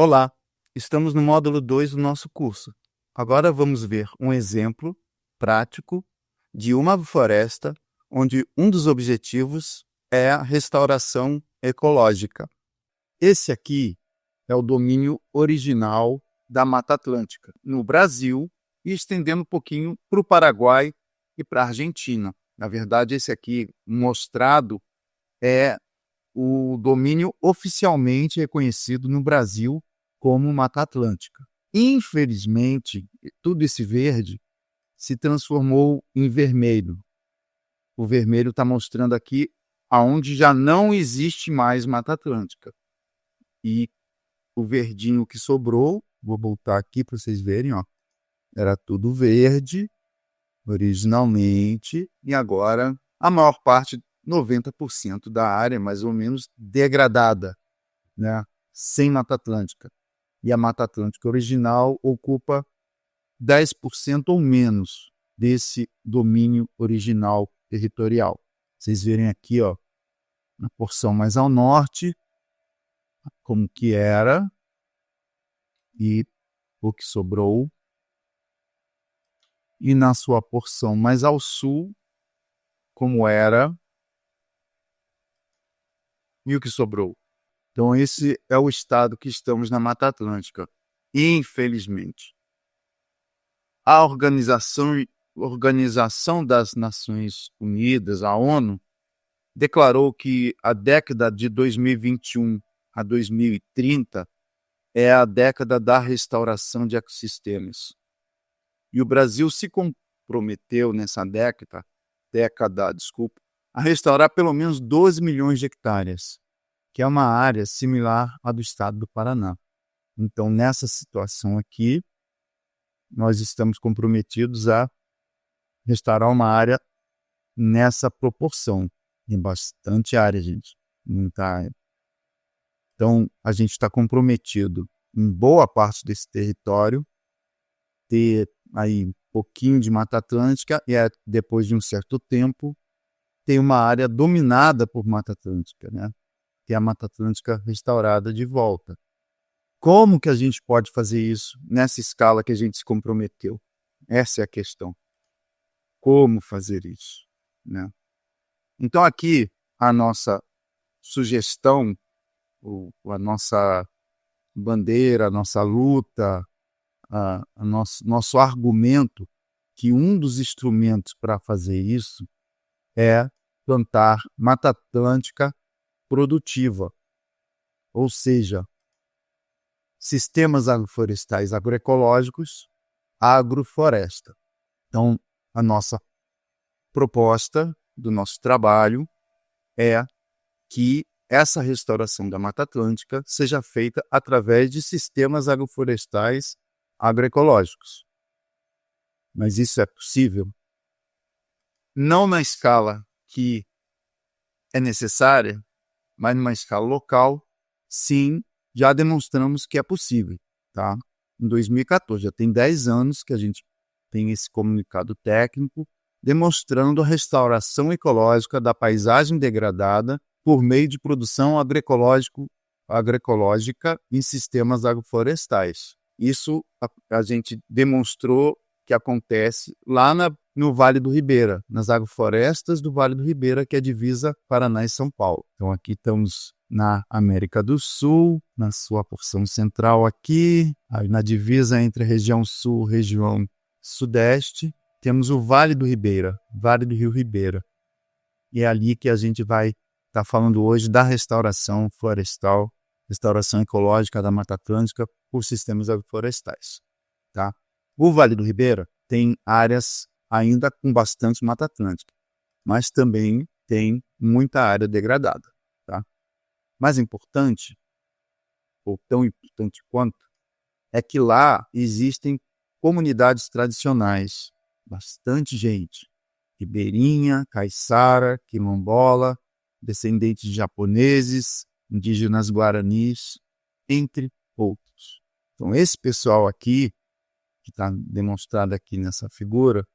Olá, estamos no módulo 2 do nosso curso. Agora vamos ver um exemplo prático de uma floresta onde um dos objetivos é a restauração ecológica. Esse aqui é o domínio original da Mata Atlântica, no Brasil, e estendendo um pouquinho para o Paraguai e para a Argentina. Na verdade, esse aqui mostrado é o domínio oficialmente reconhecido no Brasil como Mata Atlântica. Infelizmente, tudo esse verde se transformou em vermelho. O vermelho está mostrando aqui aonde já não existe mais Mata Atlântica. E o verdinho que sobrou, vou voltar aqui para vocês verem, ó, era tudo verde originalmente, e agora a maior parte, 90% da área, mais ou menos, degradada, né? Sem Mata Atlântica. E a Mata Atlântica original ocupa 10% ou menos desse domínio original territorial. Vocês verem aqui, ó, na porção mais ao norte, como que era e o que sobrou. E na sua porção mais ao sul, como era e o que sobrou. Então, esse é o estado que estamos na Mata Atlântica, infelizmente. A Organização das Nações Unidas, a ONU, declarou que a década de 2021 a 2030 é a década da restauração de ecossistemas. E o Brasil se comprometeu nessa década, a restaurar pelo menos 12 milhões de hectares, que é uma área similar à do estado do Paraná. Então, nessa situação aqui, nós estamos comprometidos a restaurar uma área nessa proporção. Tem bastante área, gente. Muita área. Então, a gente está comprometido em boa parte desse território, ter aí um pouquinho de Mata Atlântica e depois de um certo tempo, ter uma área dominada por Mata Atlântica, né? Ter a Mata Atlântica restaurada de volta. Como que a gente pode fazer isso nessa escala que a gente se comprometeu? Essa é a questão. Como fazer isso, né? Então, aqui, a nossa sugestão, a nossa bandeira, a nossa luta, nosso argumento, que um dos instrumentos para fazer isso é plantar Mata Atlântica produtiva, ou seja, sistemas agroflorestais agroecológicos, agrofloresta. Então, a nossa proposta do nosso trabalho é que essa restauração da Mata Atlântica seja feita através de sistemas agroflorestais agroecológicos. Mas isso é possível? Não na escala que é necessária, mas numa escala local, sim, já demonstramos que é possível, tá? Em 2014, já tem 10 anos que a gente tem esse comunicado técnico demonstrando a restauração ecológica da paisagem degradada por meio de produção agroecológica em sistemas agroflorestais. Isso a gente demonstrou que acontece lá no Vale do Ribeira, nas agroflorestas do Vale do Ribeira, que é a divisa Paraná e São Paulo. Então aqui estamos na América do Sul, na sua porção central aqui, na divisa entre a região sul e a região sudeste, temos o Vale do Ribeira, Vale do Rio Ribeira. E é ali que a gente vai estar falando hoje da restauração florestal, restauração ecológica da Mata Atlântica por sistemas agroflorestais, tá? O Vale do Ribeira tem áreas ainda com bastante Mata Atlântica, mas também tem muita área degradada, tá? Mais importante, ou tão importante quanto, é que lá existem comunidades tradicionais, bastante gente, ribeirinha, caiçara, quilombola, descendentes de japoneses, indígenas guaranis, entre outros. Então, esse pessoal aqui, que está demonstrado aqui nessa figura,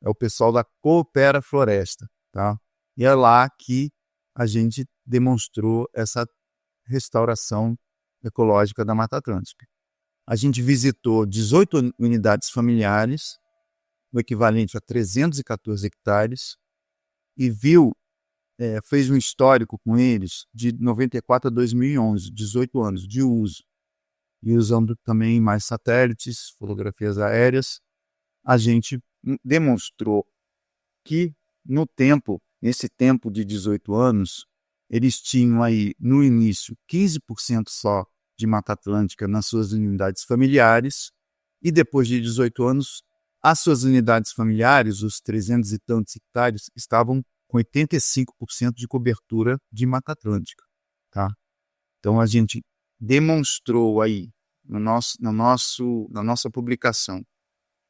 é o pessoal da Coopera Floresta, tá? E é lá que a gente demonstrou essa restauração ecológica da Mata Atlântica. A gente visitou 18 unidades familiares, o equivalente a 314 hectares, e fez um histórico com eles de 94 a 2011, 18 anos de uso. E usando também mais satélites, fotografias aéreas, a gente demonstrou que nesse tempo de 18 anos, eles tinham aí, no início, 15% só de Mata Atlântica nas suas unidades familiares, e depois de 18 anos, as suas unidades familiares, os 300 e tantos hectares, estavam com 85% de cobertura de Mata Atlântica. Tá? Então, a gente demonstrou aí, na nossa publicação,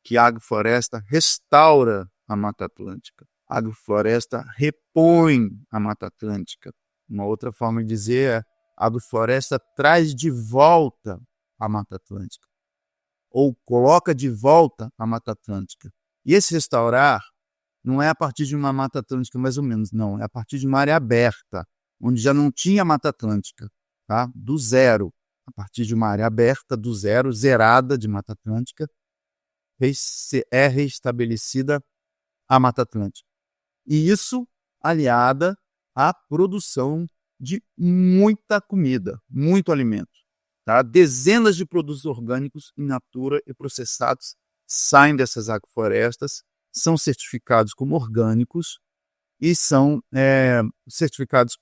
que a agrofloresta restaura a Mata Atlântica. A agrofloresta repõe a Mata Atlântica. Uma outra forma de dizer é a agrofloresta traz de volta a Mata Atlântica, ou coloca de volta a Mata Atlântica. E esse restaurar não é a partir de uma Mata Atlântica mais ou menos, não. É a partir de uma área aberta, onde já não tinha Mata Atlântica, tá? Do zero. A partir de uma área aberta, do zero, zerada de Mata Atlântica, é restabelecida a Mata Atlântica. E isso aliada à produção de muita comida, muito alimento. Tá? Dezenas de produtos orgânicos in natura e processados saem dessas agroflorestas, são certificados como orgânicos e são certificados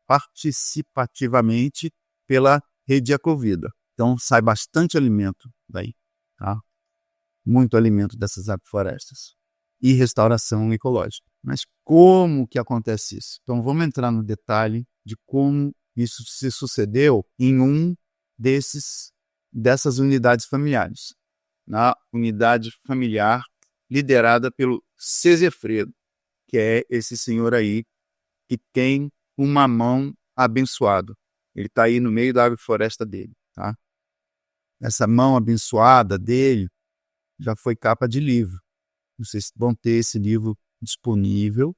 participativamente pela Rede Ecovida. Então, sai bastante alimento daí, tá? Muito alimento dessas agroflorestas e restauração ecológica. Mas como que acontece isso? Então, vamos entrar no detalhe de como isso se sucedeu em dessas unidades familiares. Na unidade familiar liderada pelo Sesefredo, que é esse senhor aí que tem um mamão abençoado. Ele está aí no meio da agrofloresta dele. Tá? Essa mão abençoada dele já foi capa de livro. Vocês vão ter esse livro disponível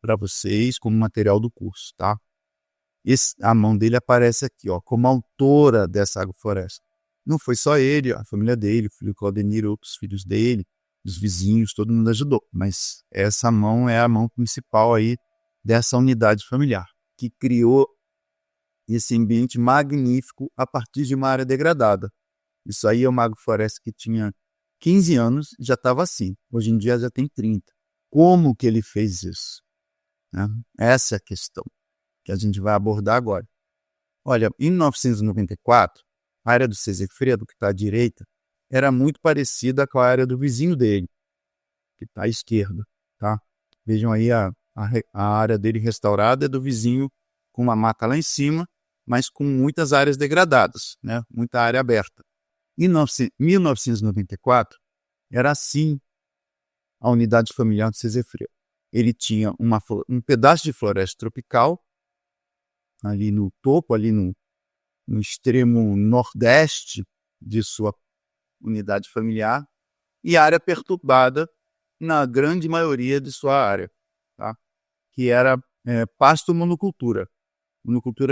para vocês como material do curso. Tá? A mão dele aparece aqui, ó, como autora dessa agrofloresta. Não foi só ele, a família dele, o filho Claudenir, outros filhos dele, os vizinhos, todo mundo ajudou. Mas essa mão é a mão principal aí dessa unidade familiar, que criou esse ambiente magnífico a partir de uma área degradada. Isso aí é uma agrofloresta que tinha 15 anos e já estava assim. Hoje em dia já tem 30. Como que ele fez isso? Né? Essa é a questão que a gente vai abordar agora. Olha, em 1994, a área do Sesefredo, que está à direita, era muito parecida com a área do vizinho dele, que está à esquerda. Tá? Vejam aí a área dele restaurada é do vizinho com uma mata lá em cima, mas com muitas áreas degradadas, né? Muita área aberta. Em 1994, era assim a unidade familiar do Sesefredo. Ele tinha um pedaço de floresta tropical, ali no topo, ali no extremo nordeste de sua unidade familiar, e área perturbada na grande maioria de sua área, tá? Que era pasto monocultura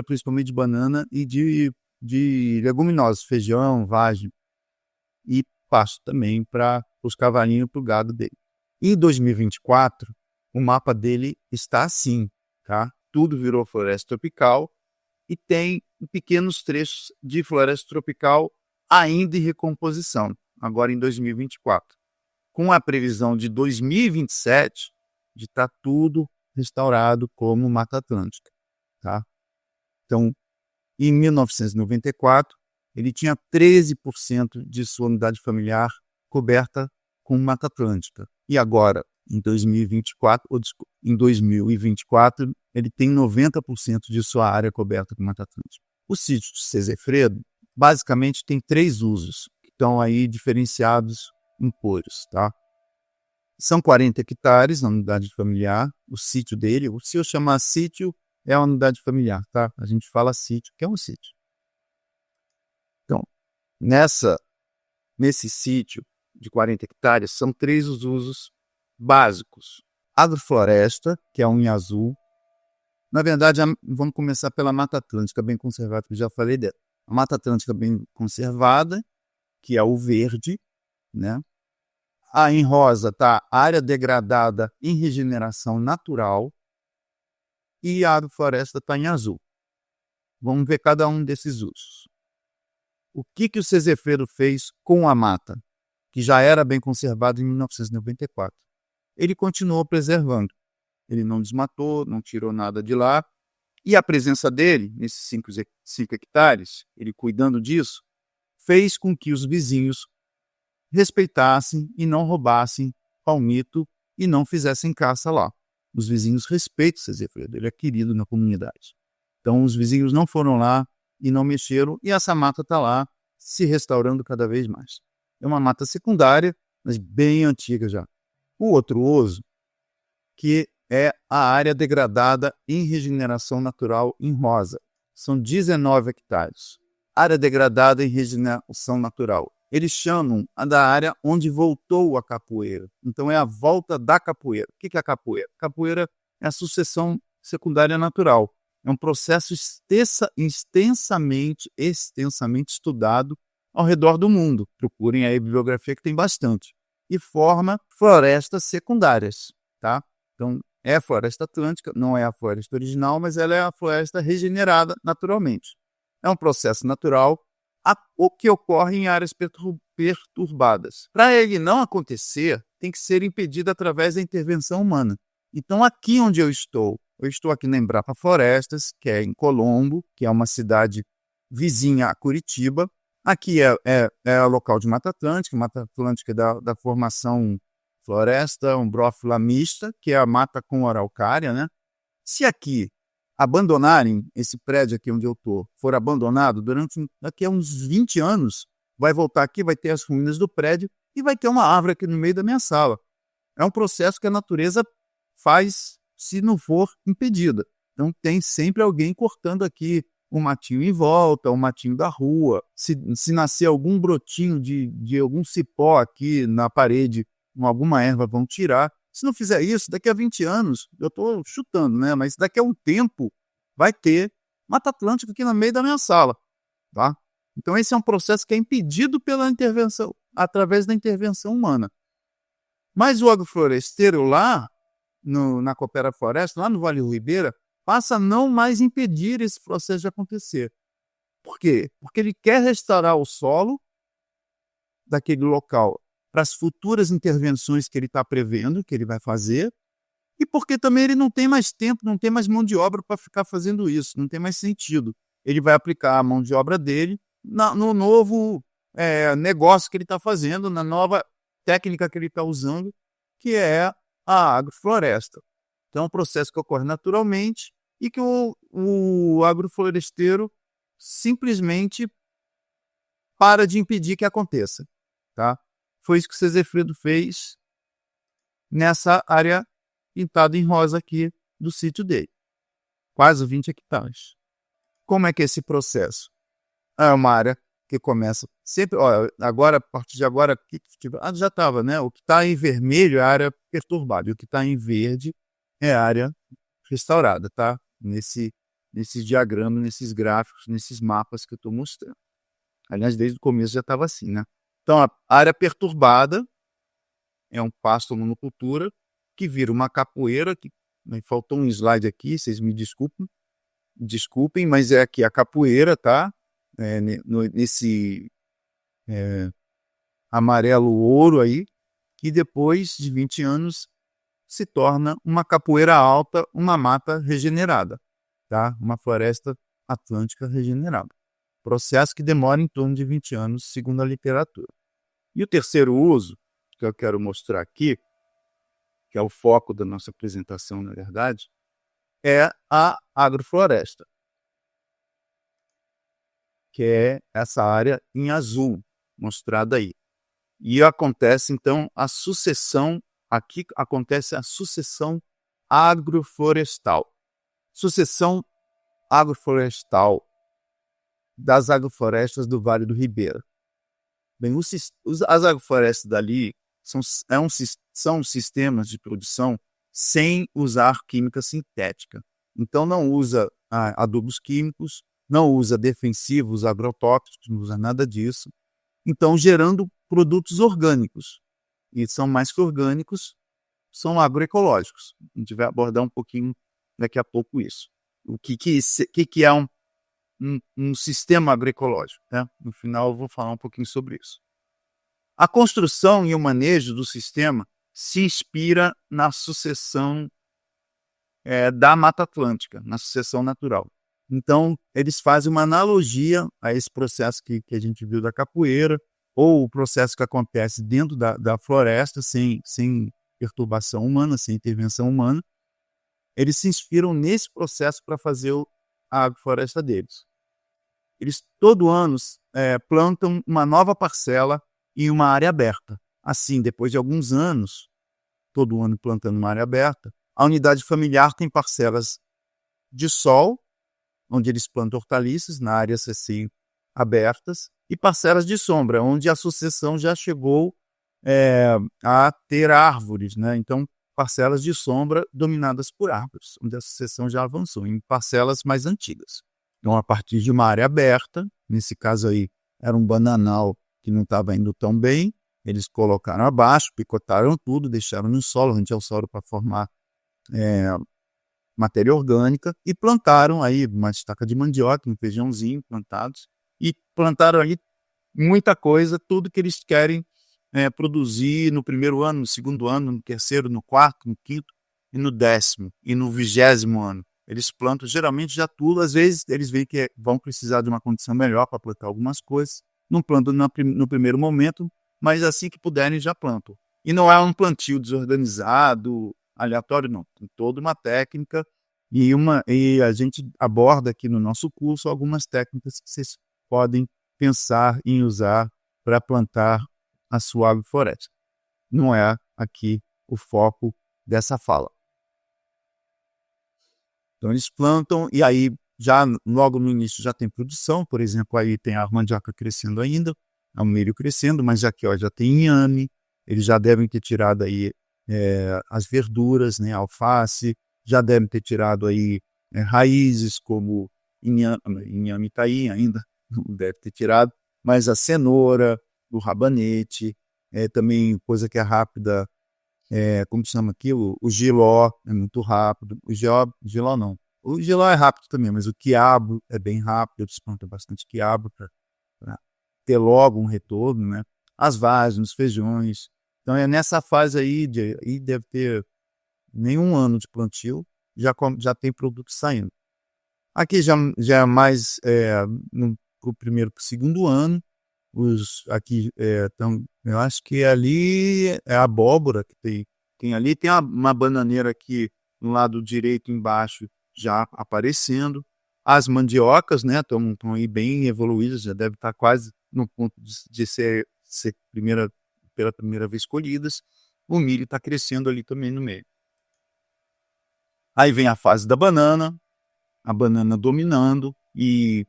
principalmente de banana e de leguminosas, feijão, vagem, e pasto também para os cavalinhos e para o gado dele. Em 2024, o mapa dele está assim, tá? Tudo virou floresta tropical e tem pequenos trechos de floresta tropical ainda em recomposição, agora em 2024. Com a previsão de 2027, de estar tudo restaurado como Mata Atlântica, tá? Então, em 1994, ele tinha 13% de sua unidade familiar coberta com Mata Atlântica. E agora, em 2024, ele tem 90% de sua área coberta com Mata Atlântica. O sítio de Sesefredo, basicamente, tem 3 usos, que estão aí diferenciados em cores, tá? São 40 hectares na unidade familiar, o sítio dele. Se eu chamar sítio, é a unidade familiar, tá? A gente fala sítio, que é um sítio. Então, nesse sítio de 40 hectares, são 3 os usos básicos. Agrofloresta, que é a unha azul. Na verdade, vamos começar pela Mata Atlântica, bem conservada, que eu já falei dela. A Mata Atlântica bem conservada, que é o verde, né? Em rosa está área degradada em regeneração natural e a agrofloresta está em azul. Vamos ver cada um desses usos. O que o Szekely fez com a mata, que já era bem conservada em 1994? Ele continuou preservando. Ele não desmatou, não tirou nada de lá. E a presença dele, nesses 5 hectares, ele cuidando disso, fez com que os vizinhos respeitassem e não roubassem palmito e não fizessem caça lá. Os vizinhos respeitam o Szekely, ele é querido na comunidade. Então os vizinhos não foram lá e não mexeram, e essa mata está lá se restaurando cada vez mais. É uma mata secundária, mas bem antiga já. O outro uso, que é a área degradada em regeneração natural em rosa. São 19 hectares. Área degradada em regeneração natural. Eles chamam a da área onde voltou a capoeira. Então é a volta da capoeira. O que é a capoeira? Capoeira é a sucessão secundária natural. É um processo extensamente estudado ao redor do mundo. Procurem aí a bibliografia que tem bastante. E forma florestas secundárias, tá? Então, é a floresta atlântica, não é a floresta original, mas ela é a floresta regenerada naturalmente. É um processo natural o que ocorre em áreas perturbadas. Para ele não acontecer, tem que ser impedido através da intervenção humana. Então, aqui onde eu estou aqui na Embrapa Florestas, que é em Colombo, que é uma cidade vizinha a Curitiba. Aqui é o local de Mata Atlântica da formação floresta umbrófila mista, que é a mata com araucária, né? Se aqui abandonarem esse prédio aqui onde eu estou, for abandonado daqui a uns 20 anos, vai voltar aqui, vai ter as ruínas do prédio e vai ter uma árvore aqui no meio da minha sala. É um processo que a natureza faz se não for impedida. Então tem sempre alguém cortando aqui um matinho em volta, um matinho da rua. Se nascer algum brotinho de algum cipó aqui na parede, alguma erva, vão tirar. Se não fizer isso, daqui a 20 anos, eu estou chutando, né? Mas daqui a um tempo vai ter Mata Atlântica aqui no meio da minha sala, tá? Então esse é um processo que é impedido pela intervenção, através da intervenção humana. Mas o agrofloresteiro lá, na Coopera Floresta, lá no Vale do Ribeira, passa a não mais impedir esse processo de acontecer. Por quê? Porque ele quer restaurar o solo daquele local para as futuras intervenções que ele está prevendo, que ele vai fazer, e porque também ele não tem mais tempo, não tem mais mão de obra para ficar fazendo isso, não tem mais sentido. Ele vai aplicar a mão de obra dele no novo negócio que ele está fazendo, na nova técnica que ele está usando, que é a agrofloresta. Então é um processo que ocorre naturalmente e que o agrofloresteiro simplesmente para de impedir que aconteça, tá? Foi isso que o Szekely fez nessa área pintada em rosa aqui do sítio dele. Quase 20 hectares. Como é que é esse processo? É uma área que começa sempre, agora, a partir de agora, já estava, né? O que está em vermelho é a área perturbada, e o que está em verde é a área restaurada, tá? Nesses diagramas, nesses gráficos, nesses mapas que eu estou mostrando. Aliás, desde o começo já estava assim, né? Então, a área perturbada é um pasto monocultura que vira uma capoeira, que faltou um slide aqui, vocês me desculpem, mas é aqui a capoeira, tá? Nesse amarelo ouro aí, que depois de 20 anos se torna uma capoeira alta, uma mata regenerada, tá? Uma floresta atlântica regenerada. Processo que demora em torno de 20 anos, segundo a literatura. E o terceiro uso, que eu quero mostrar aqui, que é o foco da nossa apresentação, na verdade, é a agrofloresta, que é essa área em azul, mostrada aí. E acontece, então, aqui acontece a sucessão agroflorestal. Sucessão agroflorestal das agroflorestas do Vale do Ribeira. Bem, as agroflorestas dali são sistemas de produção sem usar química sintética. Então, não usa adubos químicos, não usa defensivos, agrotóxicos, não usa nada disso. Então, gerando produtos orgânicos. E são mais que orgânicos, são agroecológicos. A gente vai abordar um pouquinho daqui a pouco isso. O que é um sistema agroecológico, né? No final eu vou falar um pouquinho sobre isso. A construção e o manejo do sistema se inspira na sucessão da Mata Atlântica, na sucessão natural. Então, eles fazem uma analogia a esse processo que a gente viu da capoeira, ou o processo que acontece dentro da floresta, sem perturbação humana, sem intervenção humana. Eles se inspiram nesse processo para fazer a agrofloresta deles. Eles todo ano plantam uma nova parcela em uma área aberta. Assim, depois de alguns anos, todo ano plantando uma área aberta, a unidade familiar tem parcelas de sol, onde eles plantam hortaliças, na áreas assim abertas, e parcelas de sombra, onde a sucessão já chegou a ter árvores, né? Então, parcelas de sombra dominadas por árvores, onde a sucessão já avançou, em parcelas mais antigas. Então, a partir de uma área aberta, nesse caso aí era um bananal que não estava indo tão bem, eles colocaram abaixo, picotaram tudo, deixaram no solo, onde é o solo para formar matéria orgânica, e plantaram aí uma estaca de mandioca, um feijãozinho plantados, e plantaram aí muita coisa, tudo que eles querem produzir no primeiro ano, no segundo ano, no terceiro, no quarto, no quinto, e no 10º, e no 20º ano. Eles plantam geralmente já tudo, às vezes eles veem que vão precisar de uma condição melhor para plantar algumas coisas, não plantam no primeiro momento, mas assim que puderem já plantam. E não é um plantio desorganizado, aleatório, não. Tem toda uma técnica e a gente aborda aqui no nosso curso algumas técnicas que vocês podem pensar em usar para plantar a sua agrofloresta. Não é aqui o foco dessa fala. Então eles plantam e aí já logo no início já tem produção, por exemplo, aí tem a mandioca crescendo ainda, o milho crescendo, mas aqui já tem inhame, eles já devem ter tirado aí as verduras, né, alface, já devem ter tirado aí raízes como inhame está aí ainda, não deve ter tirado, mas a cenoura, o rabanete, também coisa que é rápida, como chama aqui, o giló é muito rápido, o giló não, o giló é rápido também, mas o quiabo é bem rápido, eles plantam bastante quiabo para ter logo um retorno, né? As vagens, os feijões. Então é nessa fase aí, deve ter nem um ano de plantio, já tem produto saindo. Aqui já é mais pro primeiro para o segundo ano. Aqui eu acho que ali é a abóbora que tem ali, tem uma bananeira aqui no lado direito embaixo já aparecendo. As mandiocas, né, estão aí bem evoluídas, já deve estar quase no ponto de ser pela primeira vez colhidas. O milho está crescendo ali também no meio. Aí vem a fase da banana, a banana dominando e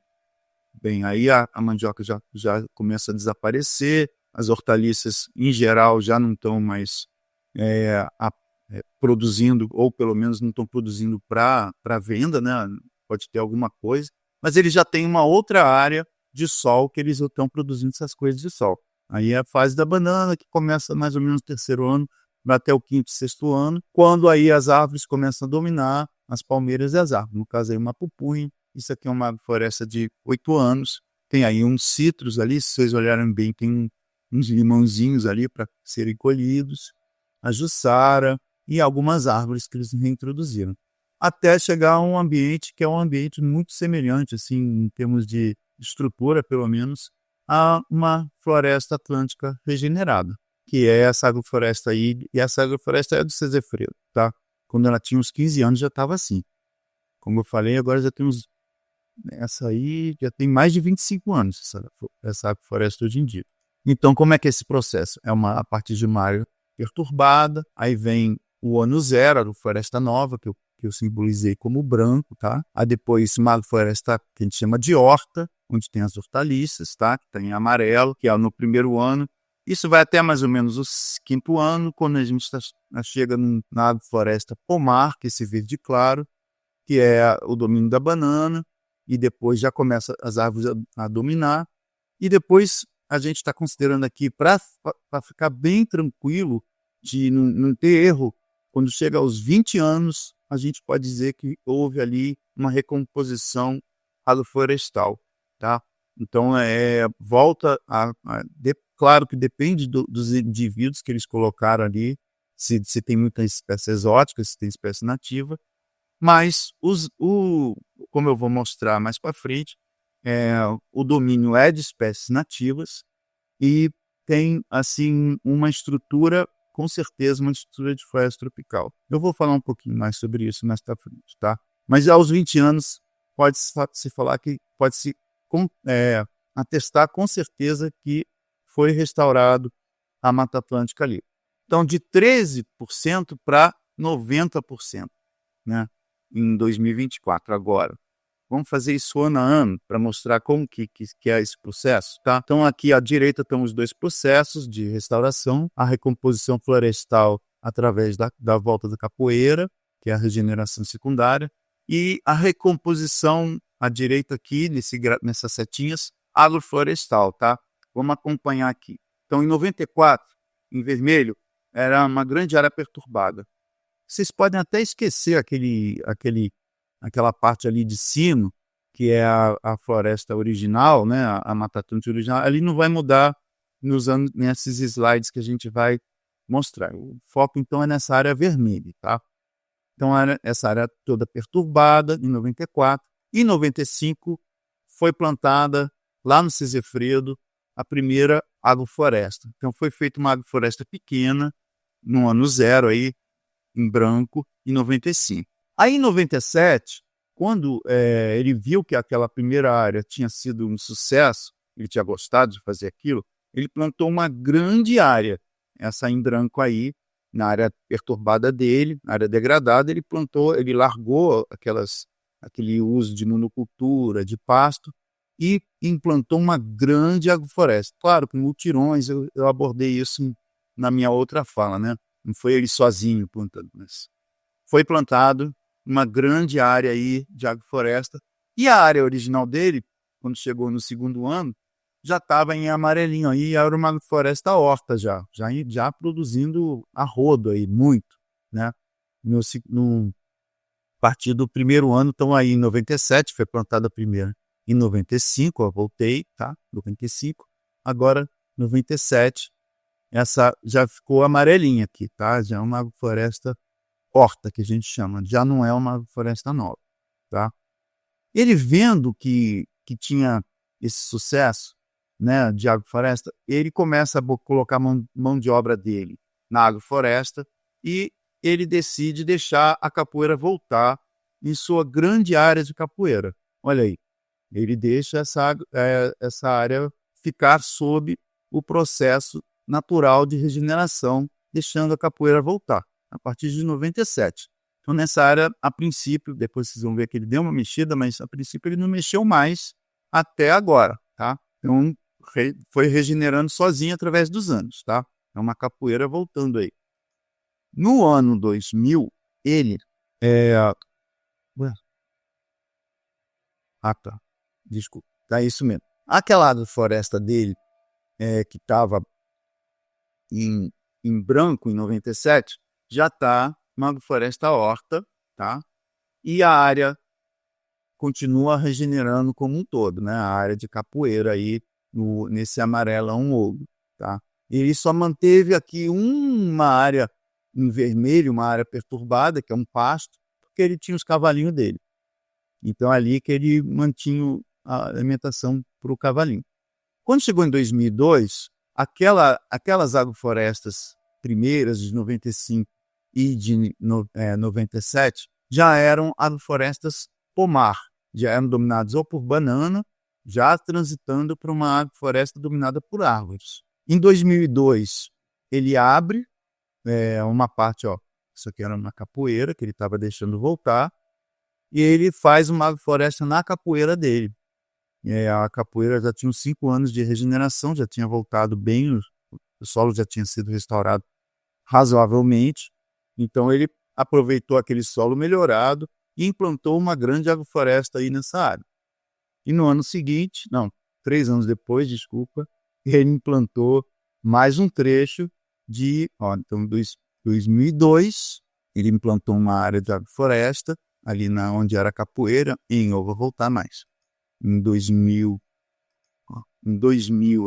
bem, aí a mandioca já começa a desaparecer, as hortaliças em geral já não estão mais produzindo, ou pelo menos não estão produzindo para venda, né? Pode ter alguma coisa, mas eles já têm uma outra área de sol que eles estão produzindo essas coisas de sol. Aí é a fase da banana, que começa mais ou menos no terceiro ano, vai até o quinto, sexto ano, quando aí as árvores começam a dominar, as palmeiras e as árvores. No caso aí uma pupunha, isso aqui é uma floresta de 8 anos, tem aí uns citros ali, se vocês olharem bem, tem uns limãozinhos ali para serem colhidos, a jussara e algumas árvores que eles reintroduziram. Até chegar a um ambiente que é um ambiente muito semelhante, assim, em termos de estrutura, pelo menos, a uma floresta atlântica regenerada, que é essa agrofloresta aí, e essa agrofloresta é do Cezefredo, tá? Quando ela tinha uns 15 anos já estava assim. Como eu falei, agora já tem essa aí já tem mais de 25 anos, essa agrofloresta hoje em dia. Então, como é que é esse processo? A partir de uma área perturbada, aí vem o ano zero, a floresta nova, que eu simbolizei como branco, tá? Aí depois uma floresta que a gente chama de horta, onde tem as hortaliças, tá? Que está em amarelo, que é no primeiro ano. Isso vai até mais ou menos o quinto ano, quando a gente chega na floresta pomar, que é esse verde claro, que é o domínio da banana. e depois já começa as árvores a dominar, e depois a gente está considerando aqui, para ficar bem tranquilo, de não ter erro, quando chega aos 20 anos, a gente pode dizer que houve ali uma recomposição agroflorestal, tá? Então, volta claro que depende dos indivíduos que eles colocaram ali, se tem muita espécie exótica, se tem espécie nativa, mas como eu vou mostrar mais para frente, o domínio é de espécies nativas e tem, assim, uma estrutura, com certeza, uma estrutura de floresta tropical. Eu vou falar um pouquinho mais sobre isso mais para frente, tá? Mas aos 20 anos, pode-se falar que pode-se atestar com certeza que foi restaurado a Mata Atlântica ali. Então, de 13% para 90%, né, em 2024, agora. Vamos fazer isso ano a ano para mostrar como que é esse processo, tá? Então, aqui à direita estão os dois processos de restauração: a recomposição florestal através da volta da capoeira, que é a regeneração secundária, e a recomposição à direita aqui, nessas setinhas, agroflorestal, tá? Vamos acompanhar aqui. Então, em 94, em vermelho, era uma grande área perturbada. Vocês podem até esquecer aquela parte ali de cima, que é a floresta original, né, a Mata Atlântica original. Ali não vai mudar nesses slides que a gente vai mostrar. O foco, então, é nessa área vermelha, tá? Então, essa área toda perturbada em 94. Em 95, foi plantada, lá no Cisefredo, a primeira agrofloresta. Então, foi feita uma agrofloresta pequena, no ano zero, aí, em branco, em 95. Aí, em 97, quando ele viu que aquela primeira área tinha sido um sucesso, ele tinha gostado de fazer aquilo, ele plantou uma grande área, essa em branco aí, na área perturbada dele, na área degradada, ele largou aquele uso de monocultura, de pasto, e implantou uma grande agrofloresta. Claro, com mutirões, eu abordei isso na minha outra fala, né? Não foi ele sozinho plantando, mas foi plantado uma grande área aí de agrofloresta. E a área original dele, quando chegou no segundo ano, já estava em amarelinho aí, era uma floresta horta já produzindo a rodo aí, muito, né? No partir do primeiro ano, estão aí em 97, foi plantada a primeira. Em 95, eu voltei, tá? 95, agora 97, essa já ficou amarelinha aqui, tá? Já é uma floresta horta, que a gente chama, já não é uma floresta nova, tá? Ele vendo que tinha esse sucesso, né, de agrofloresta, ele começa a colocar mão de obra dele na agrofloresta e ele decide deixar a capoeira voltar em sua grande área de capoeira. Olha aí, ele deixa essa área ficar sob o processo natural de regeneração, deixando a capoeira voltar, a partir de 97. Então, nessa área, a princípio, depois vocês vão ver que ele deu uma mexida, mas a princípio ele não mexeu mais até agora, tá? Então, foi regenerando sozinho através dos anos, tá? É uma capoeira voltando aí. No ano 2000, ele... Ué? Ah, tá. Desculpa. Tá, isso mesmo. Aquela agrofloresta dele, que estava em branco, em 97, já está uma agrofloresta horta, tá? E a área continua regenerando como um todo, né? A área de capoeira aí, nesse amarelão ouro, tá? Ele só manteve aqui uma área em vermelho, uma área perturbada, que é um pasto, porque ele tinha os cavalinhos dele. Então, ali que ele mantinha a alimentação para o cavalinho. Quando chegou em 2002, aquelas agroflorestas primeiras, de 95 e de 97, já eram agroflorestas pomar, já eram dominadas ou por banana, já transitando para uma agrofloresta dominada por árvores. Em 2002, ele abre uma parte, isso aqui era uma capoeira que ele estava deixando voltar, e ele faz uma agrofloresta na capoeira dele. A capoeira já tinha uns 5 anos de regeneração, já tinha voltado bem, o solo já tinha sido restaurado razoavelmente, então ele aproveitou aquele solo melhorado e implantou uma grande agrofloresta aí nessa área. E no ano seguinte, não, 3 anos depois, desculpa, ele implantou mais um trecho então, 2002, ele implantou uma área de agrofloresta, ali onde era capoeira, e eu vou voltar mais. Em 2000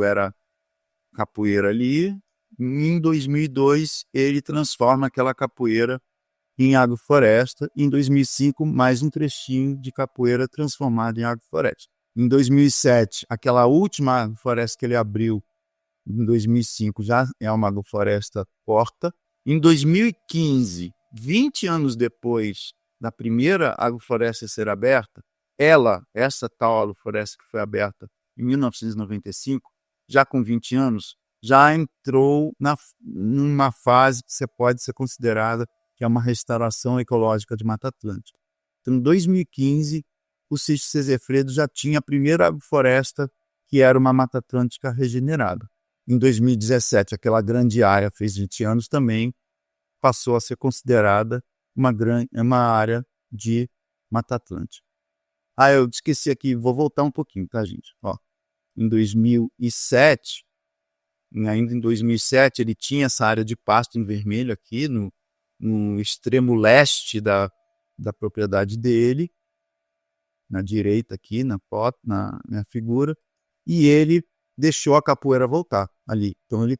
era capoeira ali, em 2002 ele transforma aquela capoeira em agrofloresta, em 2005 mais um trechinho de capoeira transformado em agrofloresta. Em 2007, aquela última agrofloresta que ele abriu, em 2005 já é uma agrofloresta porta. Em 2015, 20 anos depois da primeira agrofloresta ser aberta, essa tal agrofloresta que foi aberta em 1995, já com 20 anos, já entrou numa fase que pode ser considerada que é uma restauração ecológica de Mata Atlântica. Então, em 2015, o sítio Cezefredo já tinha a primeira agrofloresta que era uma Mata Atlântica regenerada. Em 2017, aquela grande área, fez 20 anos também, passou a ser considerada uma área de Mata Atlântica. Eu esqueci aqui, vou voltar um pouquinho, tá, gente? Em 2007, ainda em 2007, ele tinha essa área de pasto em vermelho aqui, no extremo leste da propriedade dele, na direita aqui, na foto, na minha figura, e ele deixou a capoeira voltar ali. Então ele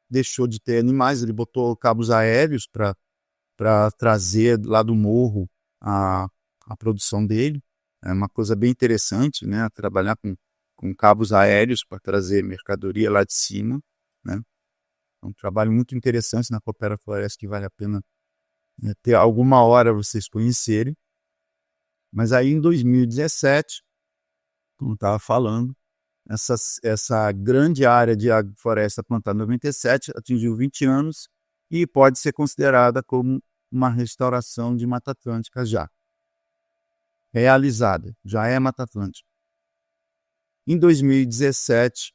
deixou de ter animais, ele botou cabos aéreos para trazer lá do morro a produção dele. É uma coisa bem interessante, né? Trabalhar com cabos aéreos para trazer mercadoria lá de cima, né? É um trabalho muito interessante na Coopera Floresta que vale a pena ter alguma hora vocês conhecerem. Mas aí em 2017, como eu estava falando, essa grande área de agrofloresta plantada em 97 atingiu 20 anos e pode ser considerada como uma restauração de Mata Atlântica já realizada, já é Mata Atlântica. Em 2017,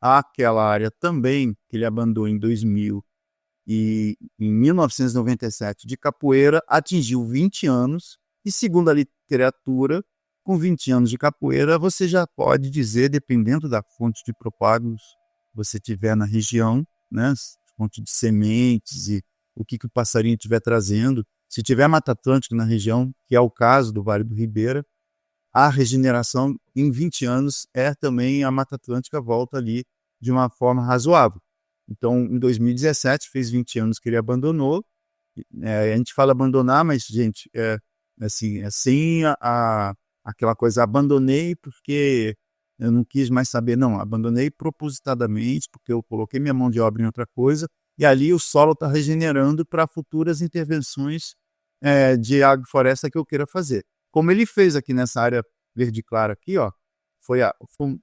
aquela área também que ele abandonou em 1997 de capoeira atingiu 20 anos e, segundo a literatura, com 20 anos de capoeira, você já pode dizer, dependendo da fonte de propagos que você tiver na região, né, fonte de sementes e o que o passarinho estiver trazendo, se tiver Mata Atlântica na região, que é o caso do Vale do Ribeira, a regeneração em 20 anos também a Mata Atlântica volta ali de uma forma razoável. Então, em 2017, fez 20 anos que ele abandonou. A gente fala abandonar, mas, gente, sem aquela coisa, abandonei porque eu não quis mais saber, não. Abandonei propositadamente, porque eu coloquei minha mão de obra em outra coisa, e ali o solo está regenerando para futuras intervenções de agrofloresta que eu queira fazer. Como ele fez aqui nessa área verde clara aqui,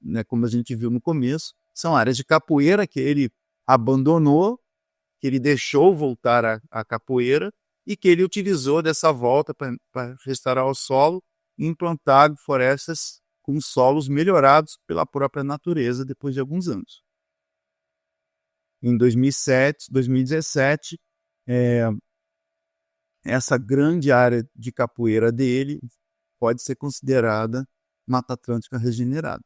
né, como a gente viu no começo, são áreas de capoeira que ele abandonou, que ele deixou voltar à capoeira e que ele utilizou dessa volta para restaurar o solo e implantar agroflorestas com solos melhorados pela própria natureza depois de alguns anos. Em 2017, essa grande área de capoeira dele pode ser considerada Mata Atlântica regenerada.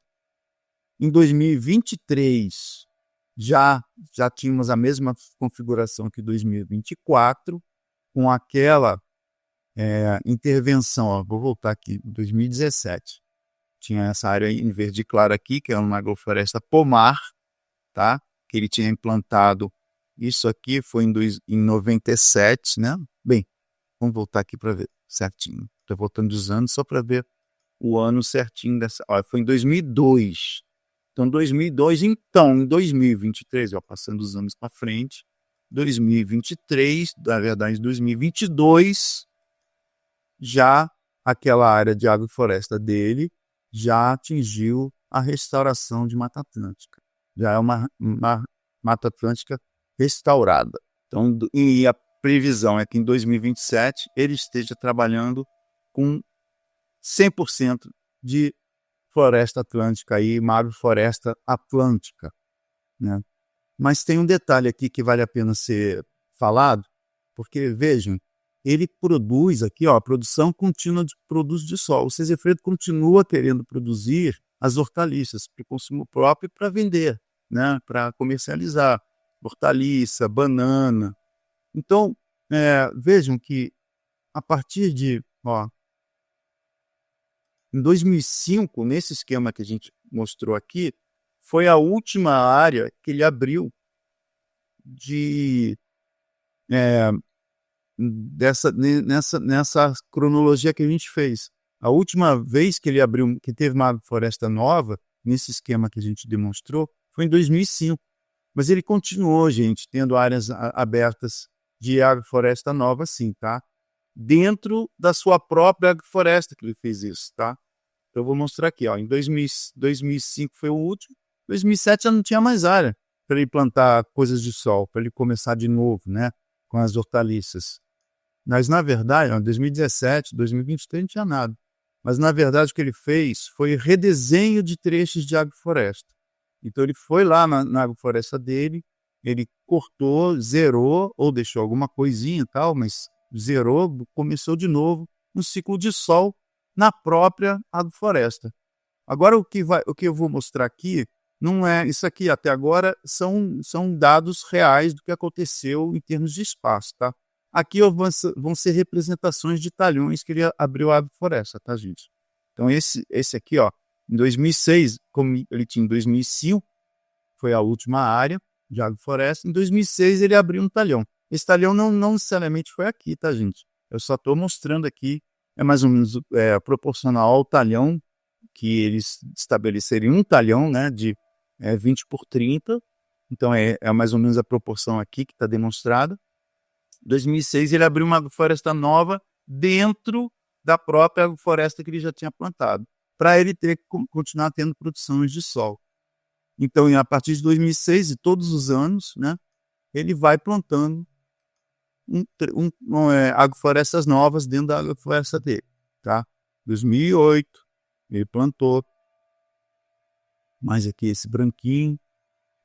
Em 2023, já tínhamos a mesma configuração que 2024, com aquela intervenção. Vou voltar aqui, 2017. Tinha essa área em verde claro aqui, que é uma agrofloresta pomar, tá? Que ele tinha implantado. Isso aqui foi em 97, né? Bem, vamos voltar aqui para ver certinho. Estou voltando dos anos só para ver o ano certinho dessa. Foi em 2002. Então, 2002, então, em 2023, passando os anos para frente, 2023, na verdade, 2022, já aquela área de agrofloresta dele já atingiu a restauração de Mata Atlântica. Já é uma Mata Atlântica restaurada. Então, e a previsão é que em 2027 ele esteja trabalhando com 100% de floresta atlântica aí, uma agrofloresta atlântica, né? Mas tem um detalhe aqui que vale a pena ser falado, porque, vejam, ele produz aqui, ó, a produção contínua de produtos de sol. O Cesefredo continua querendo produzir as hortaliças para o consumo próprio e para vender, né, para comercializar hortaliça, banana. Então, vejam que a partir de, ó, em 2005, nesse esquema que a gente mostrou aqui, foi a última área que ele abriu de nessa cronologia que a gente fez. A última vez que ele abriu, que teve uma floresta nova, nesse esquema que a gente demonstrou, foi em 2005. Mas ele continuou, gente, tendo áreas abertas de agrofloresta nova, sim, tá? Dentro da sua própria agrofloresta que ele fez isso, tá? Então eu vou mostrar aqui, ó. Em 2005 foi o último. 2007 já não tinha mais área para ele plantar coisas de sol, para ele começar de novo, né? Com as hortaliças. Mas, na verdade, em 2017, 2023 não tinha nada. Mas, na verdade, o que ele fez foi redesenho de trechos de agrofloresta. Então, ele foi lá na agrofloresta dele, ele cortou, zerou, ou deixou alguma coisinha e tal, mas zerou, começou de novo um ciclo de sol na própria agrofloresta. Agora, o que eu vou mostrar aqui, não é isso aqui, até agora, são dados reais do que aconteceu em termos de espaço, tá? Aqui vão ser representações de talhões que ele abriu a agrofloresta, tá, gente? Então, esse aqui, ó, em 2006, como ele tinha em 2005, foi a última área de agrofloresta. Em 2006, ele abriu um talhão. Esse talhão não necessariamente foi aqui, tá, gente? Eu só estou mostrando aqui, é mais ou menos proporcional ao talhão que eles estabeleceriam, um talhão, né, de 20 por 30. Então, é mais ou menos a proporção aqui que está demonstrada. Em 2006, ele abriu uma agrofloresta nova dentro da própria agrofloresta que ele já tinha plantado, para ele ter que continuar tendo produções de sol. Então, a partir de 2006 e todos os anos, né, ele vai plantando agroflorestas novas dentro da agrofloresta dele. Tá? 2008, ele plantou mais aqui esse branquinho.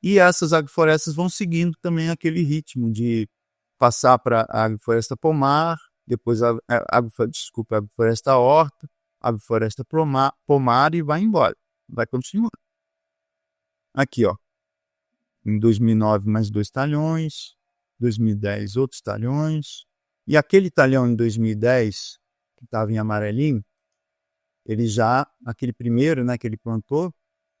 E essas agroflorestas vão seguindo também aquele ritmo de passar para a agrofloresta pomar, depois a agrofloresta horta, agrofloresta pomar e vai embora. Vai continuando. Aqui, ó. Em 2009, mais 2 talhões. 2010, outros talhões. E aquele talhão em 2010, que estava em amarelinho, ele já, aquele primeiro, né, que ele plantou,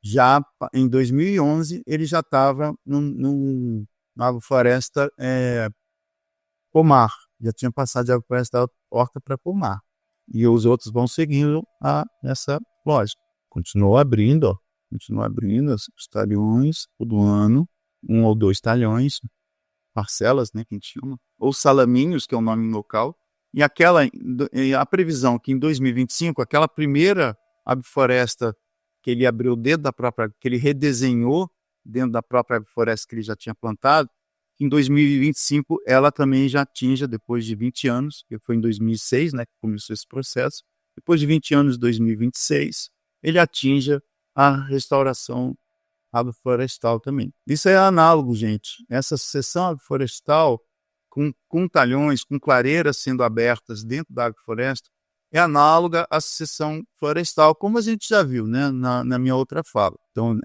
já em 2011, ele já estava numa agrofloresta pomar. Já tinha passado de agrofloresta horta para pomar. E os outros vão seguindo essa lógica. Continuou abrindo, ó. Continua abrindo os talhões todo ano, 1 ou 2 talhões, parcelas, né, que a gente chama, ou salaminhos, que é o nome local. E a previsão que em 2025, aquela primeira agrofloresta que ele abriu dentro da própria, que ele redesenhou dentro da própria agrofloresta que ele já tinha plantado, em 2025 ela também já atinja, depois de 20 anos, que foi em 2006, né, que começou esse processo, depois de 20 anos, 2026, ele atinja a restauração agroflorestal também. Isso é análogo, gente. Essa sucessão agroflorestal, com talhões, com clareiras sendo abertas dentro da agrofloresta, é análoga à sucessão florestal, como a gente já viu, né, na minha outra fala. Então,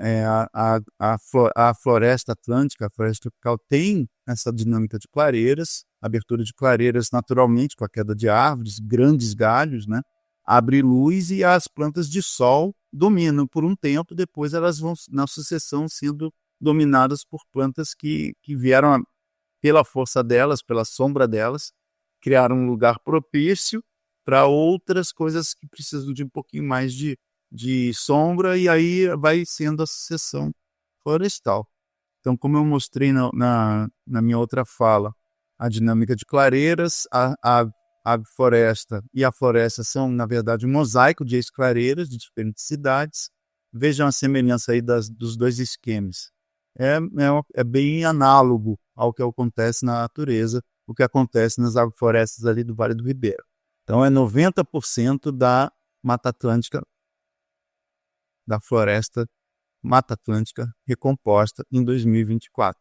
a floresta atlântica, a floresta tropical, tem essa dinâmica de clareiras, abertura de clareiras naturalmente, com a queda de árvores, grandes galhos, né, abre luz e as plantas de sol dominam por um tempo, depois elas vão, na sucessão, sendo dominadas por plantas que vieram, pela força delas, pela sombra delas, criar um lugar propício para outras coisas que precisam de um pouquinho mais de sombra, e aí vai sendo a sucessão florestal. Então, como eu mostrei na minha outra fala, a dinâmica de clareiras, a floresta e a floresta são, na verdade, um mosaico de ex-clareiras de diferentes cidades. Vejam a semelhança aí dos dois esquemas. É bem análogo ao que acontece na natureza, o que acontece nas agroflorestas ali do Vale do Ribeira. Então, é 90% da Mata Atlântica, da floresta Mata Atlântica recomposta em 2024.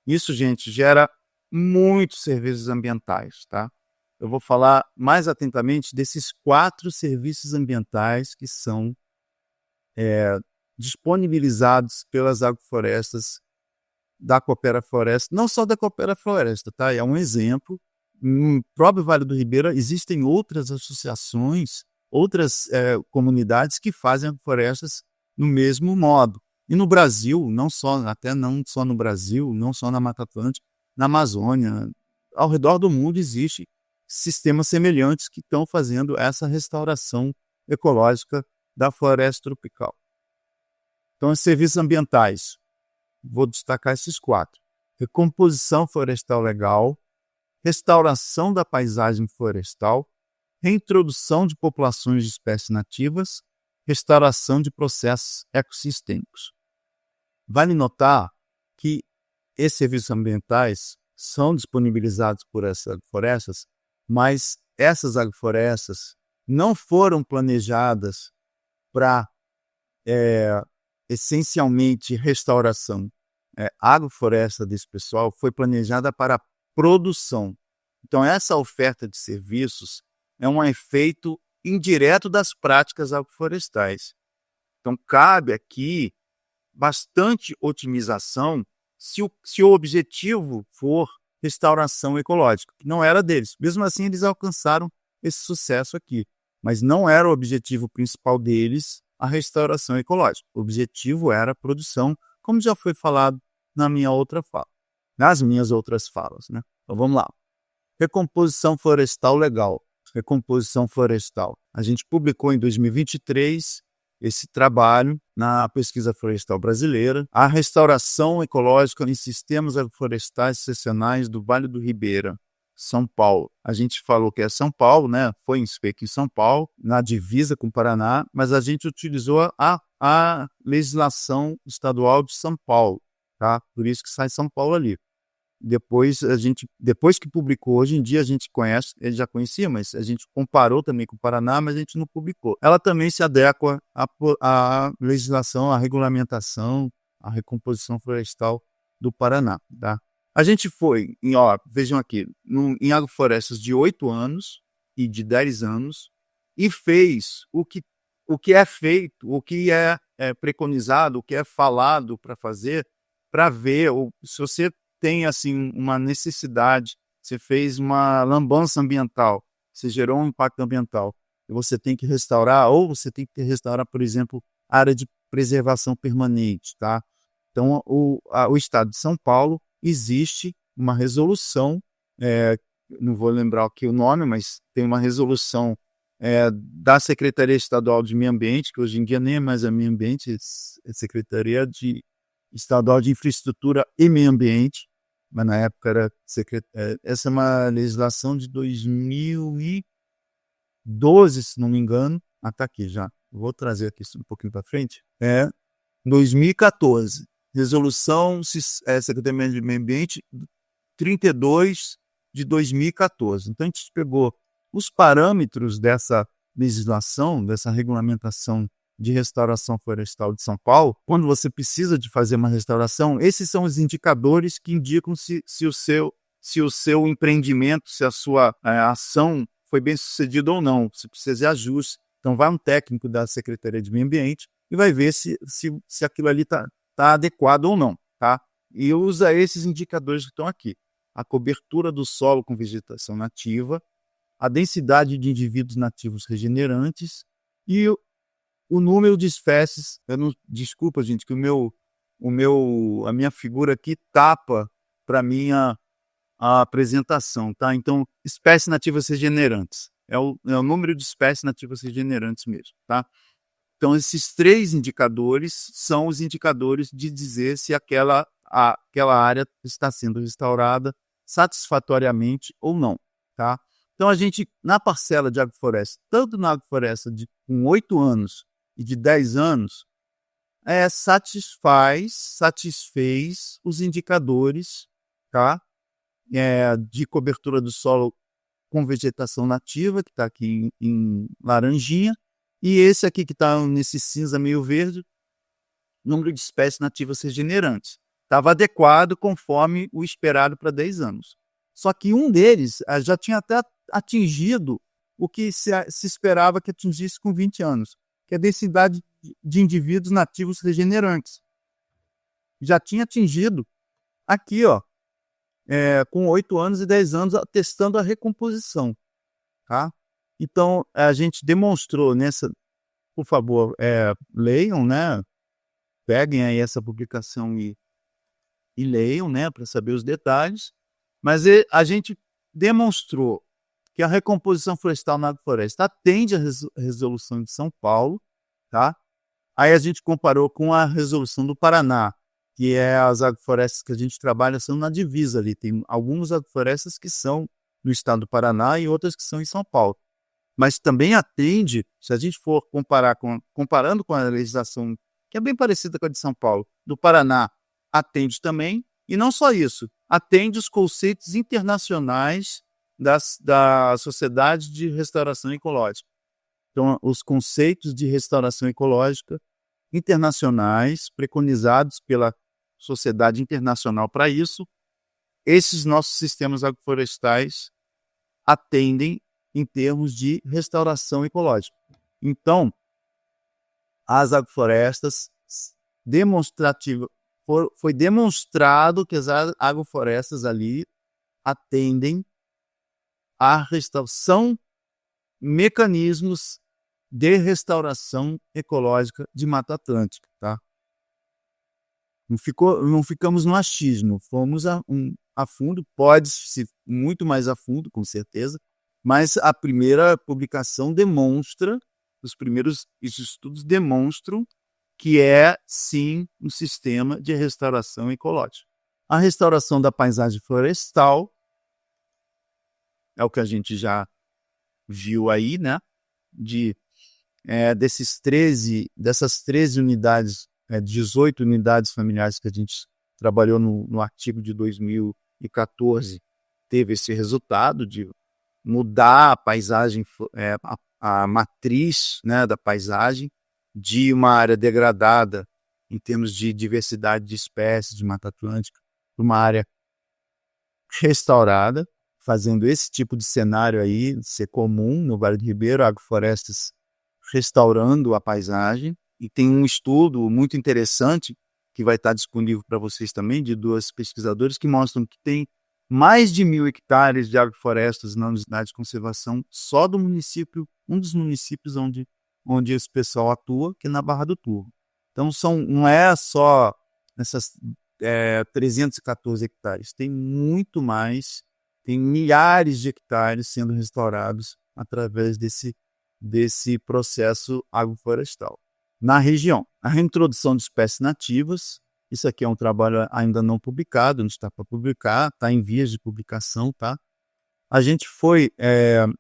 Isso, gente, gera muitos serviços ambientais, tá? eu vou falar mais atentamente desses 4 serviços ambientais que são disponibilizados pelas agroflorestas da Coopera Floresta, não só da Coopera Floresta, tá? É um exemplo. No próprio Vale do Ribeira existem outras associações, outras comunidades que fazem agroflorestas no mesmo modo. E no Brasil, não só no Brasil, não só na Mata Atlântica, na Amazônia, ao redor do mundo existe sistemas semelhantes que estão fazendo essa restauração ecológica da floresta tropical. Então, os serviços ambientais, vou destacar esses 4. Recomposição florestal legal, restauração da paisagem florestal, reintrodução de populações de espécies nativas, restauração de processos ecossistêmicos. Vale notar que esses serviços ambientais são disponibilizados por essas agroflorestas, mas essas agroflorestas não foram planejadas para essencialmente restauração. A agrofloresta desse pessoal foi planejada para produção. Então, essa oferta de serviços é um efeito indireto das práticas agroflorestais. Então, cabe aqui bastante otimização se o objetivo for restauração ecológica, que não era deles. Mesmo assim, eles alcançaram esse sucesso aqui, mas não era o objetivo principal deles a restauração ecológica. O objetivo era a produção, como já foi falado nas minhas outras falas, né? Então vamos lá. Recomposição florestal legal. Recomposição florestal. A gente publicou em 2023 esse trabalho na Pesquisa Florestal Brasileira, a restauração ecológica em sistemas agroflorestais excepcionais do Vale do Ribeira, São Paulo. A gente falou que é São Paulo, né? Foi feito em São Paulo, na divisa com o Paraná, mas a gente utilizou a legislação estadual de São Paulo, tá? Por isso que sai São Paulo ali. Depois que publicou, hoje em dia a gente conhece, ele já conhecia, mas a gente comparou também com o Paraná, mas a gente não publicou. Ela também se adequa à legislação, à regulamentação, à recomposição florestal do Paraná, tá? A gente foi, vejam aqui, em agroflorestas de 8 anos e de 10 anos e fez o que é feito, o que é preconizado, o que é falado para fazer, para ver se você tem assim uma necessidade, você fez uma lambança ambiental, você gerou um impacto ambiental, e você tem que restaurar, ou você tem que restaurar, por exemplo, a área de preservação permanente, tá? Então, o Estado de São Paulo existe uma resolução, não vou lembrar aqui o nome, mas tem uma resolução da Secretaria Estadual de Meio Ambiente, que hoje em dia nem é mais a Meio Ambiente, é Secretaria Estadual de Infraestrutura e Meio Ambiente, mas na época era essa é uma legislação de 2012, se não me engano. Está aqui já. Vou trazer aqui um pouquinho para frente. 2014. Resolução Secretaria de Meio Ambiente 32 de 2014. Então, a gente pegou os parâmetros dessa legislação, dessa regulamentação de restauração florestal de São Paulo. Quando você precisa de fazer uma restauração, esses são os indicadores que indicam se o seu empreendimento, se a sua ação foi bem sucedida ou não, se precisa de ajuste. Então, vai um técnico da Secretaria de Meio Ambiente e vai ver se aquilo ali está adequado ou não, tá? E usa esses indicadores que estão aqui. A cobertura do solo com vegetação nativa, a densidade de indivíduos nativos regenerantes e o número de espécies. Desculpa, gente, que a minha figura aqui tapa para mim a apresentação, tá? Então, espécies nativas regenerantes. É o número de espécies nativas regenerantes mesmo, tá? Então, esses 3 indicadores são os indicadores de dizer se aquela área está sendo restaurada satisfatoriamente ou não, tá? Então, a gente, na parcela de agrofloresta, tanto na agrofloresta com 8 anos e de 10 anos, satisfez os indicadores, tá? De cobertura do solo com vegetação nativa, que está aqui em laranjinha, e esse aqui que está nesse cinza meio verde, número de espécies nativas regenerantes. Estava adequado conforme o esperado para 10 anos. Só que um deles já tinha até atingido o que se esperava que atingisse com 20 anos, que é a densidade de indivíduos nativos regenerantes. Já tinha atingido aqui, ó, com 8 anos e 10 anos, testando a recomposição. Tá? Então, a gente demonstrou nessa, por favor, leiam, né? Peguem aí essa publicação e leiam, né, para saber os detalhes. Mas a gente demonstrou que a recomposição florestal na agrofloresta atende à resolução de São Paulo, tá? Aí a gente comparou com a resolução do Paraná, que é as agroflorestas que a gente trabalha são na divisa ali. Tem algumas agroflorestas que são no estado do Paraná e outras que são em São Paulo. Mas também atende, se a gente for comparando com a legislação, que é bem parecida com a de São Paulo, do Paraná, atende também, e não só isso, atende os conceitos internacionais da Sociedade de Restauração Ecológica. Então, os conceitos de restauração ecológica internacionais, preconizados pela Sociedade Internacional para isso, esses nossos sistemas agroflorestais atendem em termos de restauração ecológica. Então, as agroflorestas foi demonstrado que as agroflorestas ali atendem à restauração, mecanismos de restauração ecológica de Mata Atlântica, tá? Não ficamos no achismo, fomos a fundo, pode-se muito mais a fundo, com certeza, mas a primeira publicação demonstra, os primeiros estudos demonstram que é, sim, um sistema de restauração ecológica. A restauração da paisagem florestal é o que a gente já viu aí, né? Dessas 13 unidades, 18 unidades familiares que a gente trabalhou no artigo de 2014, teve esse resultado de mudar a paisagem, a matriz, né, da paisagem, de uma área degradada em termos de diversidade de espécies de Mata Atlântica, para uma área restaurada, fazendo esse tipo de cenário aí ser comum no Vale do Ribeiro, agroflorestas restaurando a paisagem. E tem um estudo muito interessante que vai estar disponível para vocês também, de 2 pesquisadores, que mostram que tem mais de 1.000 hectares de agroflorestas na unidade de conservação só do município, um dos municípios onde esse pessoal atua, que é na Barra do Turvo. Então, não é só essas 314 hectares, tem muito mais, tem milhares de hectares sendo restaurados através desse processo agroflorestal. Na região, a reintrodução de espécies nativas, isso aqui é um trabalho ainda não publicado, não está para publicar, está em vias de publicação, tá? A gente foi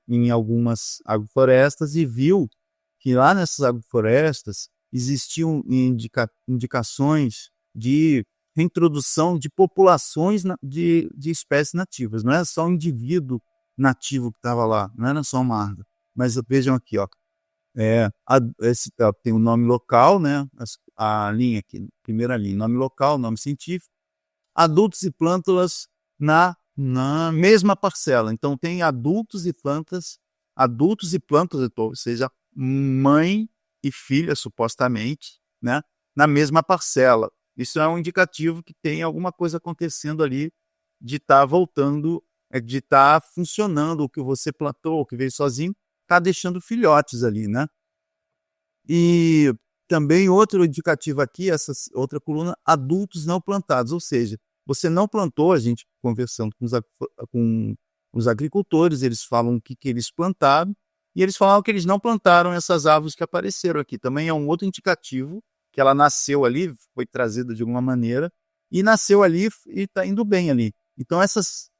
em algumas agroflorestas e viu que lá nessas agroflorestas existiam indicações de reintrodução de populações de espécies nativas. Não era só um indivíduo nativo que estava lá, não era só uma árvore. Mas vejam aqui, ó, tem o nome local, né? A linha aqui, primeira linha, nome local, nome científico, adultos e plântulas na mesma parcela. Então tem adultos e plantas, ou seja, mãe e filha, supostamente, né? Na mesma parcela. Isso é um indicativo que tem alguma coisa acontecendo ali de estar voltando, de estar funcionando o que você plantou, o que veio sozinho, está deixando filhotes ali, né? E também outro indicativo aqui, essa outra coluna, adultos não plantados, ou seja, você não plantou, a gente conversando com os agricultores, eles falam o que eles plantaram, e eles falaram que eles não plantaram essas árvores que apareceram aqui. Também é um outro indicativo que ela nasceu ali, foi trazida de alguma maneira, e nasceu ali e está indo bem ali. Então essas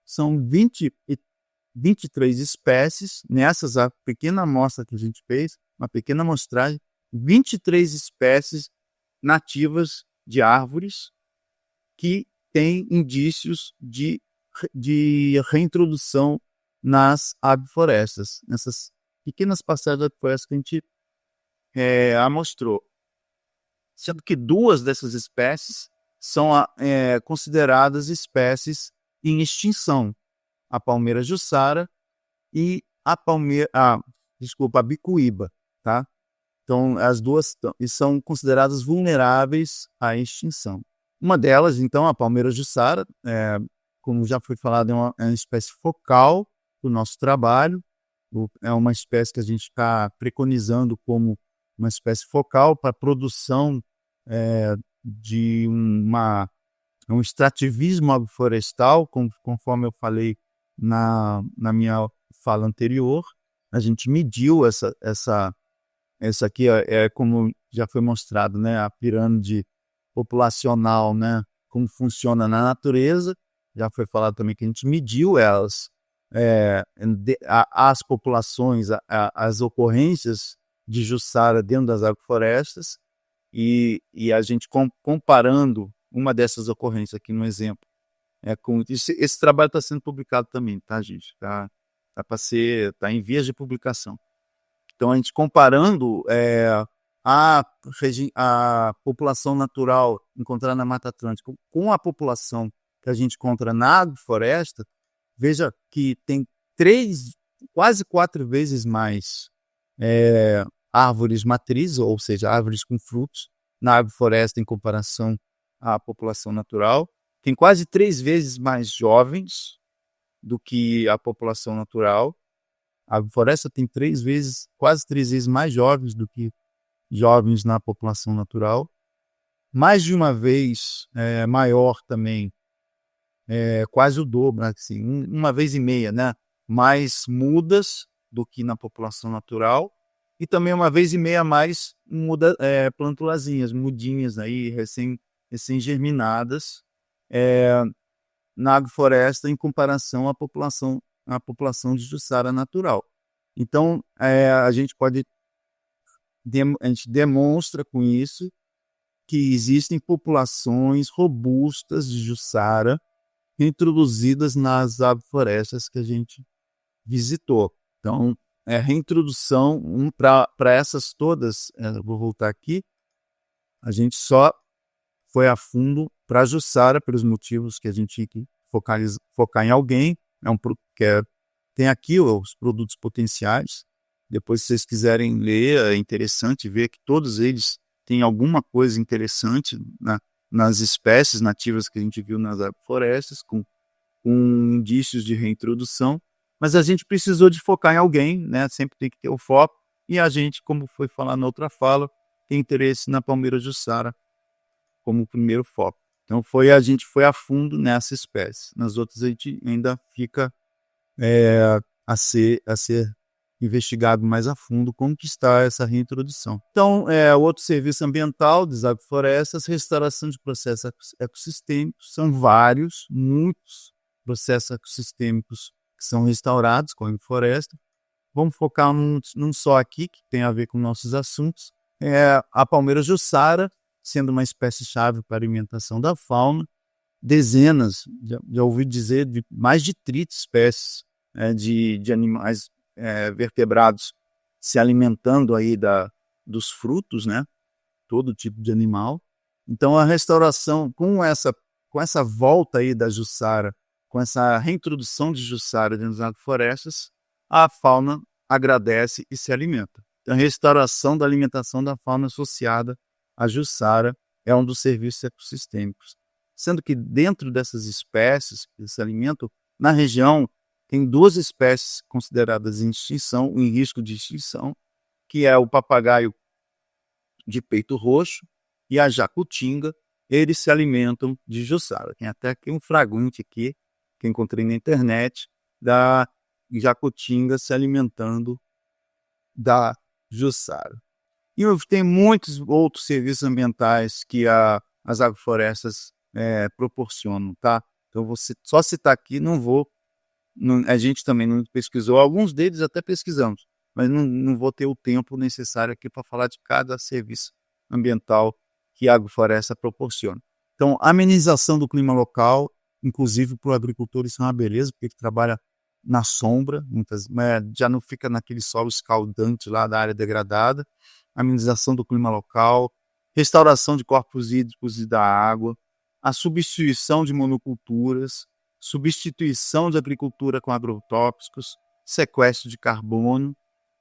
são 23 espécies, nessa pequena amostra que a gente fez, uma pequena amostragem, 23 espécies nativas de árvores que têm indícios de reintrodução nas agroflorestas, nessas pequenas parcelas de agroflorestas que a gente amostrou. Sendo que 2 dessas espécies são consideradas espécies em extinção. A palmeira jussara e a bicuíba, tá? Então, as duas são consideradas vulneráveis à extinção. Uma delas, então, a palmeira jussara, como já foi falado, é uma espécie focal do nosso trabalho. É uma espécie que a gente está preconizando como uma espécie focal para a produção de um extrativismo agroflorestal, conforme eu falei na minha fala anterior. A gente mediu essa aqui é como já foi mostrado, né, a pirâmide populacional, né, como funciona na natureza. Já foi falado também que a gente mediu elas, as populações, as ocorrências de Jussara dentro das agroflorestas, e a gente comparando uma dessas ocorrências aqui no exemplo, esse trabalho está sendo publicado também, tá, gente? Tá em vias de publicação. Então, a gente comparando a população natural encontrada na Mata Atlântica com a população que a gente encontra na agrofloresta, veja que tem quase 4 vezes mais árvores matrizes, ou seja, árvores com frutos, na agrofloresta em comparação à população natural. Tem quase 3 vezes mais jovens do que a população natural. A agrofloresta tem quase 3 vezes mais jovens do que jovens na população natural. Mais de uma vez maior também, quase o dobro, assim, uma vez e meia, né? Mais mudas do que na população natural. E também uma vez e meia mais plântulazinhas, mudinhas aí, recém-germinadas, na agrofloresta em comparação à população de Jussara natural. Então, a gente demonstra com isso que existem populações robustas de Jussara reintroduzidas nas agroflorestas que a gente visitou. Então, reintrodução para essas todas, vou voltar aqui, a gente só foi a fundo para a Jussara, pelos motivos que a gente tinha que focar em alguém. Tem aqui os produtos potenciais. Depois, se vocês quiserem ler, é interessante ver que todos eles têm alguma coisa interessante nas espécies nativas que a gente viu nas agroflorestas, com indícios de reintrodução. Mas a gente precisou de focar em alguém, né? Sempre tem que ter o foco. E a gente, como foi falado na outra fala, tem interesse na palmeira jussara como primeiro foco. Então, a gente foi a fundo nessa espécie. Nas outras, a gente ainda fica a ser investigado mais a fundo como que está essa reintrodução. Então, o outro serviço ambiental das agroflorestas, restauração de processos ecossistêmicos, são muitos processos ecossistêmicos que são restaurados com a agrofloresta. Vamos focar num só aqui, que tem a ver com nossos assuntos, a palmeira jussara, sendo uma espécie-chave para a alimentação da fauna. Dezenas, já ouvi dizer, de mais de 30 espécies de animais vertebrados se alimentando aí dos frutos, né? Todo tipo de animal. Então, a restauração, com essa volta aí da jussara, com essa reintrodução de jussara dentro das agroflorestas, a fauna agradece e se alimenta. Então, a restauração da alimentação da fauna associada à jussara é um dos serviços ecossistêmicos. Sendo que dentro dessas espécies que se alimentam, na região, tem 2 espécies consideradas em extinção, em risco de extinção, que é o papagaio de peito roxo e a jacutinga. Eles se alimentam de jussara. Tem até aqui um fragmento aqui, que encontrei na internet, da jacutinga se alimentando da jussara. E tem muitos outros serviços ambientais que as agroflorestas proporcionam, tá? Então, só citar aqui, a gente também não pesquisou, alguns deles até pesquisamos, mas não vou ter o tempo necessário aqui para falar de cada serviço ambiental que a agrofloresta proporciona. Então, a amenização do clima local, inclusive para o agricultor, isso é uma beleza, porque ele trabalha na sombra, já não fica naquele solo escaldante lá da área degradada. Amenização do clima local, restauração de corpos hídricos e da água, a substituição de monoculturas, substituição de agricultura com agrotóxicos, sequestro de carbono,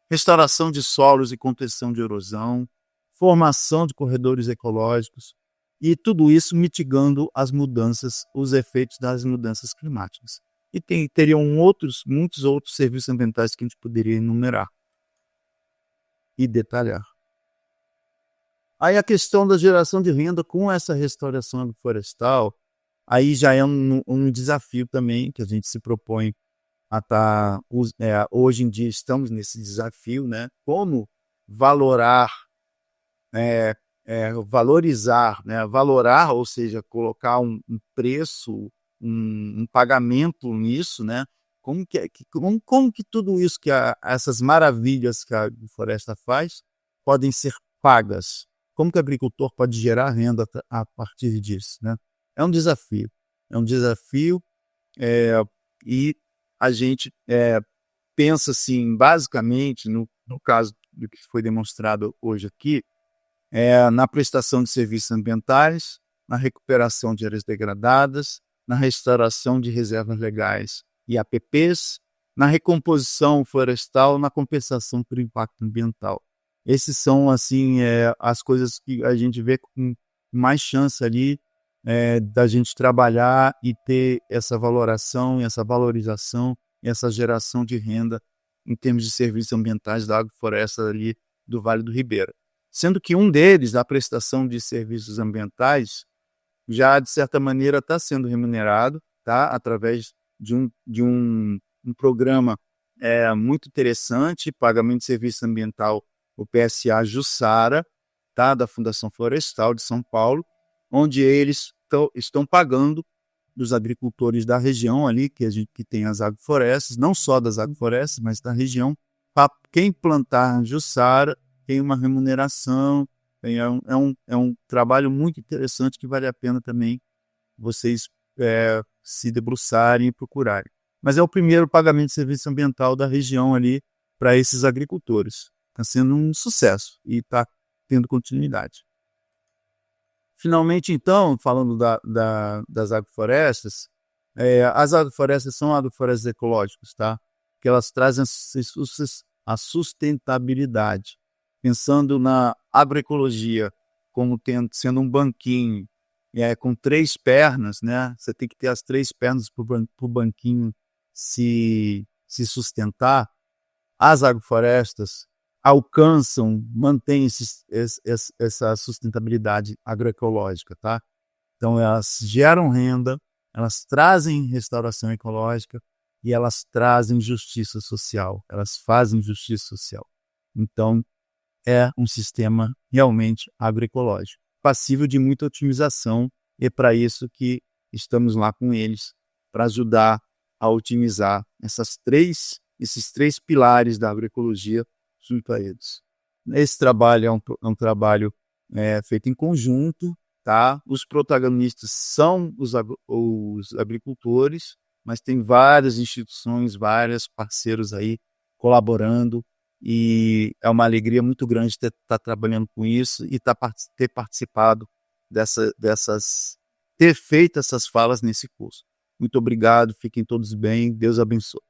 restauração de solos e contenção de erosão, formação de corredores ecológicos, e tudo isso mitigando as mudanças, os efeitos das mudanças climáticas. E teriam muitos outros serviços ambientais que a gente poderia enumerar e detalhar. Aí a questão da geração de renda com essa restauração agroflorestal, aí já é um desafio também que a gente se propõe a estar. Hoje em dia estamos nesse desafio, né? Como valorizar, ou seja, colocar um preço, um pagamento nisso, né? Como que tudo isso essas maravilhas que a agrofloresta faz podem ser pagas? Como que o agricultor pode gerar renda a partir disso, né? É um desafio, e a gente pensa assim, basicamente, no caso do que foi demonstrado hoje aqui, na prestação de serviços ambientais, na recuperação de áreas degradadas, na restauração de reservas legais e APPs, na recomposição florestal, na compensação por impacto ambiental. Esses são assim as coisas que a gente vê com mais chance ali da gente trabalhar e ter essa valoração, essa valorização, essa geração de renda em termos de serviços ambientais da agrofloresta ali do Vale do Ribeira. Sendo que um deles, a prestação de serviços ambientais, já de certa maneira está sendo remunerado, tá? Através de um programa muito interessante, pagamento de serviço ambiental, o PSA Jussara, tá? Da Fundação Florestal de São Paulo, onde eles estão pagando dos agricultores da região ali, que tem as agroflorestas, não só das agroflorestas, mas da região, para quem plantar Jussara tem uma remuneração, é um trabalho muito interessante que vale a pena também vocês se debruçarem e procurarem. Mas é o primeiro pagamento de serviço ambiental da região ali para esses agricultores. Está sendo um sucesso e está tendo continuidade. Finalmente, então, falando das agroflorestas, as agroflorestas são agroflorestas ecológicas, tá? Que elas trazem a sustentabilidade. Pensando na agroecologia como sendo um banquinho com 3 pernas, né? Você tem que ter as 3 pernas para o banquinho se sustentar. As agroflorestas mantêm essa sustentabilidade agroecológica, tá? Então, elas geram renda, elas trazem restauração ecológica e elas trazem justiça social, elas fazem justiça social. Então, é um sistema realmente agroecológico, passível de muita otimização, e é para isso que estamos lá com eles, para ajudar a otimizar esses três pilares da agroecologia junto a eles. Esse trabalho é um trabalho feito em conjunto, tá? Os protagonistas são os agricultores, mas tem várias instituições, vários parceiros aí colaborando, e é uma alegria muito grande estar trabalhando com isso e ter participado ter feito essas falas nesse curso. Muito obrigado, fiquem todos bem, Deus abençoe.